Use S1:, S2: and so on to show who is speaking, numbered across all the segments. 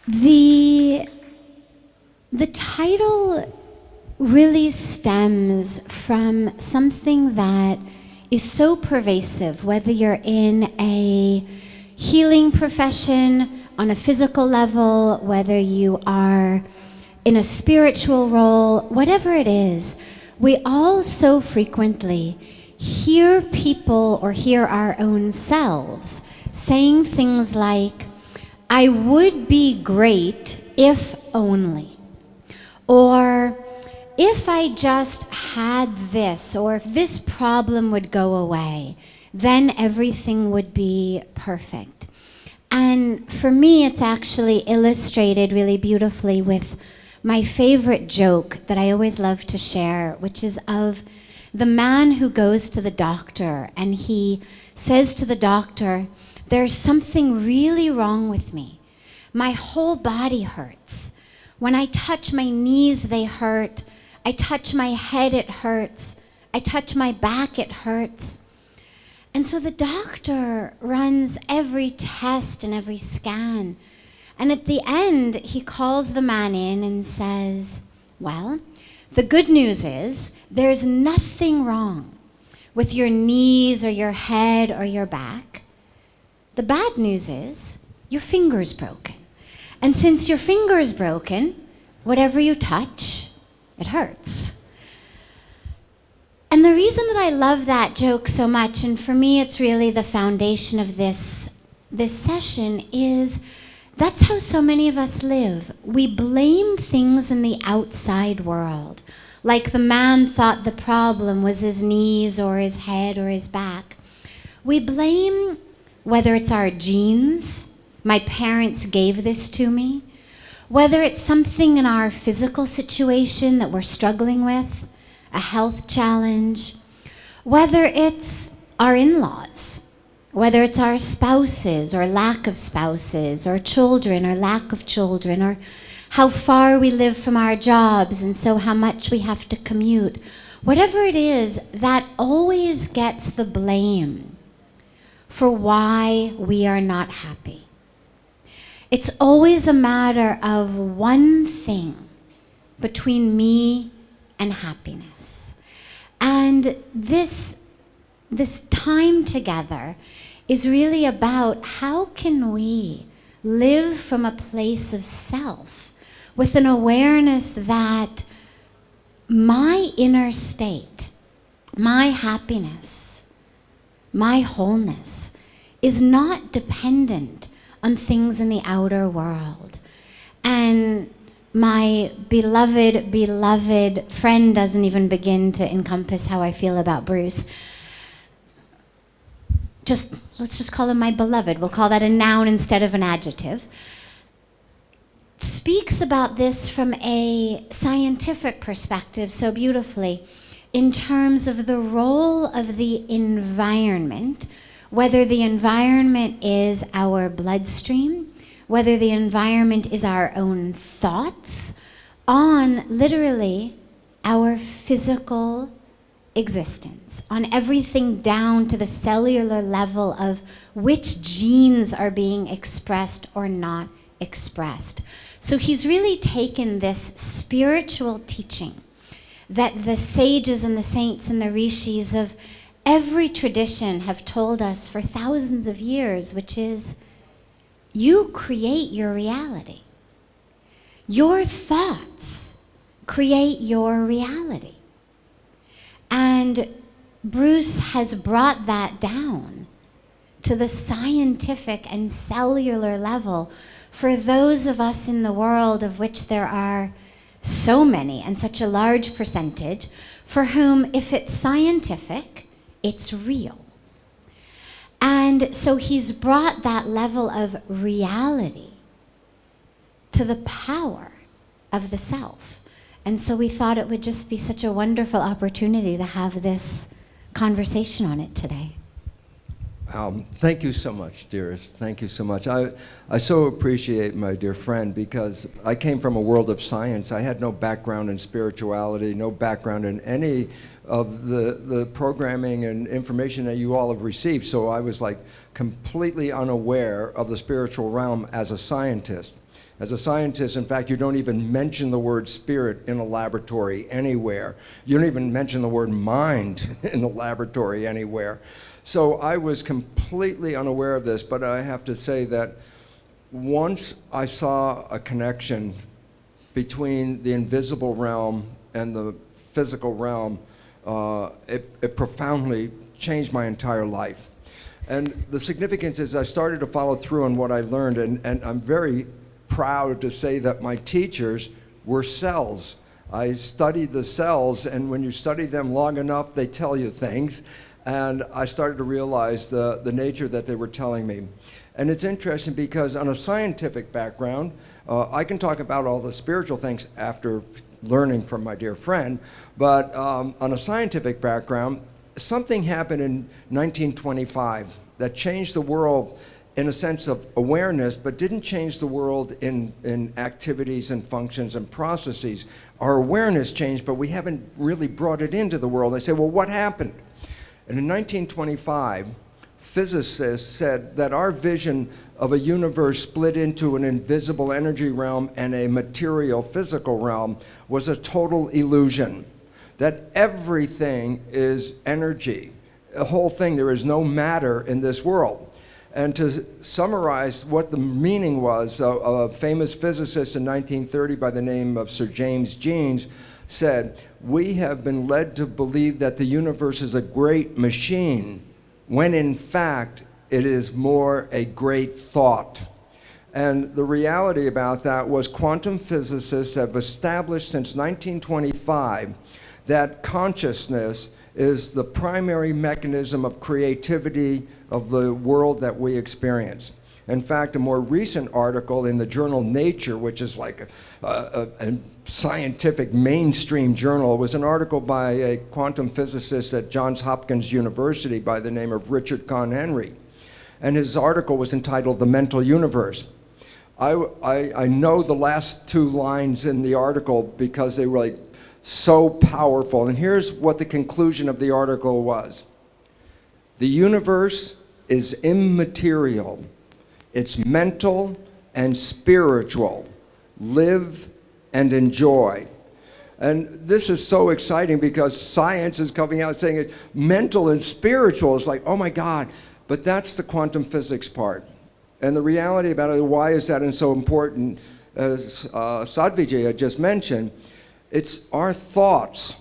S1: The title really stems from something that is so pervasive, whether you're in a healing profession on a physical level, whether you are in a spiritual role, whatever it is, we all so frequently hear people or hear our own selves saying things like, I would be great if only, or if I just had this, or if this problem would go away, then everything would be perfect. And for me, it's actually illustrated really beautifully with my favorite joke that I always love to share, which is of the man who goes to the doctor and he says to the doctor, there's something really wrong with me. My whole body hurts. When I touch my knees, they hurt. I touch my head, it hurts. I touch my back, it hurts. And so the doctor runs every test and every scan. And at the end, he calls the man in and says, well, the good news is there's nothing wrong with your knees or your head or your back. The bad news is your finger's broken. And since your finger's broken, whatever you touch, it hurts. And the reason that I love that joke so much, and for me it's really the foundation of this session, is that's how so many of us live. We blame things in the outside world. Like the man thought the problem was his knees or his head or his back. We blame whether it's our genes, my parents gave this to me, whether it's something in our physical situation that we're struggling with, a health challenge, whether it's our in-laws, whether it's our spouses or lack of spouses, or children or lack of children, or how far we live from our jobs and so how much we have to commute. Whatever it is, that always gets the blame for why we are not happy. It's always a matter of one thing between me and happiness. And this time together is really about how can we live from a place of self with an awareness that my inner state, my happiness, my wholeness is not dependent on things in the outer world. And my beloved friend doesn't even begin to encompass how I feel about Bruce. Let's just call him my beloved. We'll call that a noun instead of an adjective. Speaks about this from a scientific perspective so beautifully in terms of the role of the environment, whether the environment is our bloodstream, whether the environment is our own thoughts, on literally our physical existence, on everything down to the cellular level of which genes are being expressed or not expressed. So he's really taken this spiritual teaching that the sages and the saints and the rishis of every tradition have told us for thousands of years, which is you create your reality. Your thoughts create your reality. And Bruce has brought that down to the scientific and cellular level for those of us in the world, of which there are so many and such a large percentage, for whom if it's scientific, it's real. And so he's brought that level of reality to the power of the self. And so we thought it would just be such a wonderful opportunity to have this conversation on it today.
S2: Thank you so much, dearest. Thank you so much. I so appreciate my dear friend, because I came from a world of science. I had no background in spirituality, no background in any of the programming and information that you all have received. So I was like completely unaware of the spiritual realm as a scientist. As a scientist, in fact, you don't even mention the word spirit in a laboratory anywhere. You don't even mention the word mind in the laboratory anywhere. So I was completely unaware of this, but I have to say that once I saw a connection between the invisible realm and the physical realm, it profoundly changed my entire life. And the significance is I started to follow through on what I learned, and I'm very proud to say that my teachers were cells. I studied the cells, and when you study them long enough, they tell you things. And I started to realize the nature that they were telling me. And it's interesting because on a scientific background, I can talk about all the spiritual things after learning from my dear friend, but on a scientific background, something happened in 1925 that changed the world in a sense of awareness, but didn't change the world in activities and functions and processes. Our awareness changed, but we haven't really brought it into the world. They say, well, what happened? And in 1925, physicists said that our vision of a universe split into an invisible energy realm and a material physical realm was a total illusion. That everything is energy. The whole thing, there is no matter in this world. And to summarize what the meaning was, a famous physicist in 1930 by the name of Sir James Jeans said, "We have been led to believe that the universe is a great machine, when in fact it is more a great thought." And the reality about that was quantum physicists have established since 1925 that consciousness is the primary mechanism of creativity of the world that we experience. In fact, a more recent article in the journal Nature, which is like a scientific mainstream journal, was an article by a quantum physicist at Johns Hopkins University by the name of Richard Conn Henry. And his article was entitled "The Mental Universe." I know the last two lines in the article because they were like so powerful. And here's what the conclusion of the article was. The universe is immaterial. It's mental and spiritual. Live and enjoy. And this is so exciting because science is coming out saying it mental and spiritual. It's like, oh my God. But that's the quantum physics part. And the reality about it, why is that so important, as Sadhvi had just mentioned, it's our thoughts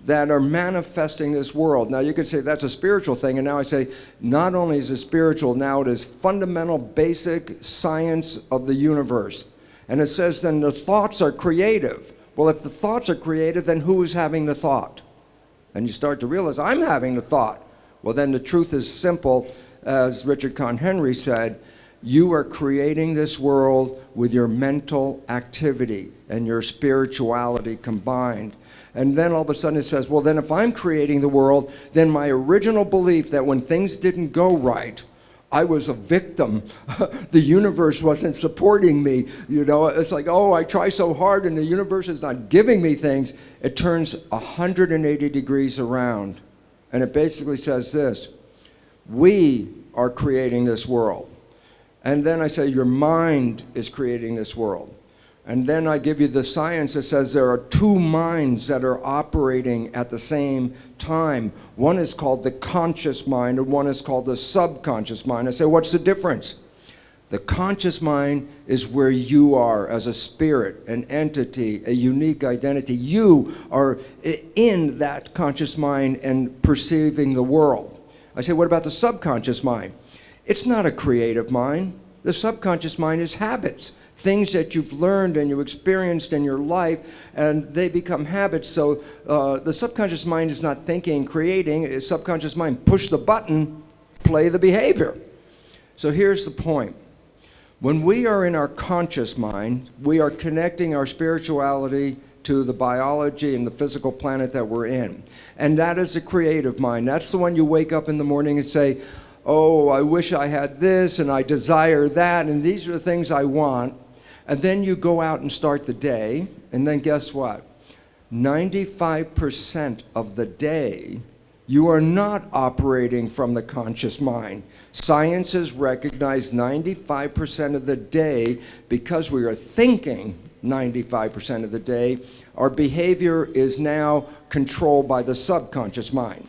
S2: that are manifesting this world. Now you could say that's a spiritual thing, and now I say not only is it spiritual, now it is fundamental basic science of the universe. And it says then the thoughts are creative. Well, if the thoughts are creative, then who is having the thought? And you start to realize, I'm having the thought. Well, then the truth is simple, as Richard Conn Henry said, you are creating this world with your mental activity and your spirituality combined. And then all of a sudden it says, well, then if I'm creating the world, then my original belief that when things didn't go right, I was a victim. The universe wasn't supporting me. You know, it's like, oh, I try so hard and the universe is not giving me things. It turns 180 degrees around. And it basically says this, we are creating this world. And then I say your mind is creating this world. And then I give you the science that says there are two minds that are operating at the same time. One is called the conscious mind and one is called the subconscious mind. I say, what's the difference? The conscious mind is where you are as a spirit, an entity, a unique identity. You are in that conscious mind and perceiving the world. I say, what about the subconscious mind? It's not a creative mind. The subconscious mind is habits, things that you've learned and you experienced in your life, and they become habits. So the subconscious mind is not thinking, creating. The subconscious mind, push the button, play the behavior. So here's the point. When we are in our conscious mind, we are connecting our spirituality to the biology and the physical planet that we're in. And that is the creative mind. That's the one you wake up in the morning and say, oh, I wish I had this and I desire that and these are the things I want. And then you go out and start the day, and then guess what? 95% of the day You are not operating from the conscious mind. Science has recognized 95% of the day, because we are thinking 95% of the day, our behavior is now controlled by the subconscious mind.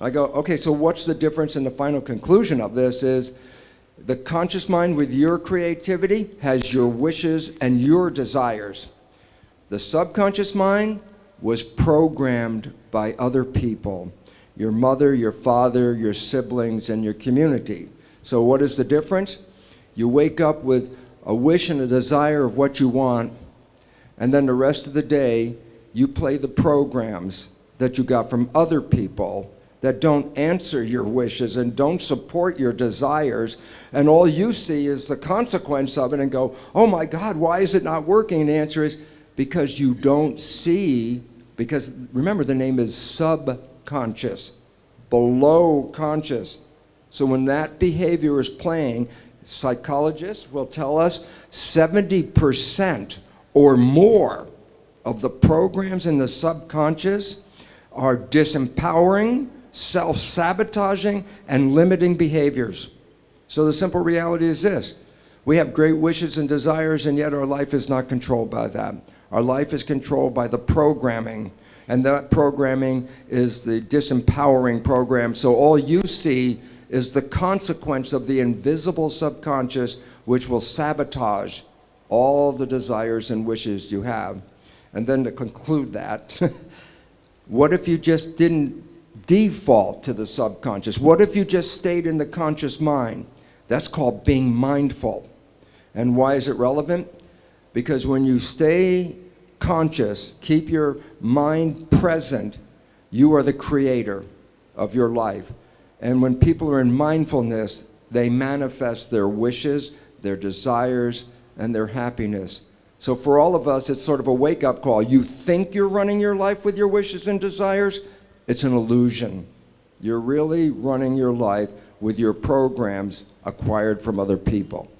S2: I go, okay, so what's the difference? And the final conclusion of this is the conscious mind with your creativity has your wishes and your desires. The subconscious mind was programmed by other people. Your mother, your father, your siblings, and your community. So what is the difference? You wake up with a wish and a desire of what you want, and then the rest of the day, you play the programs that you got from other people that don't answer your wishes and don't support your desires, and all you see is the consequence of it and go, oh my God, why is it not working? And the answer is because you don't see, because remember, the name is subconscious, below conscious. So when that behavior is playing, psychologists will tell us 70% or more of the programs in the subconscious are disempowering, self-sabotaging, and limiting behaviors. So the simple reality is this: we have great wishes and desires, and yet our life is not controlled by that. Our life is controlled by the programming, and that programming is the disempowering program. So all you see is the consequence of the invisible subconscious, which will sabotage all the desires and wishes you have. And then to conclude that, what if you just didn't default to the subconscious? What if you just stayed in the conscious mind? That's called being mindful. And why is it relevant? Because when you stay conscious, keep your mind present, you are the creator of your life. And when people are in mindfulness, they manifest their wishes, their desires, and their happiness. So for all of us, it's sort of a wake-up call. You think you're running your life with your wishes and desires? It's an illusion. You're really running your life with your programs acquired from other people.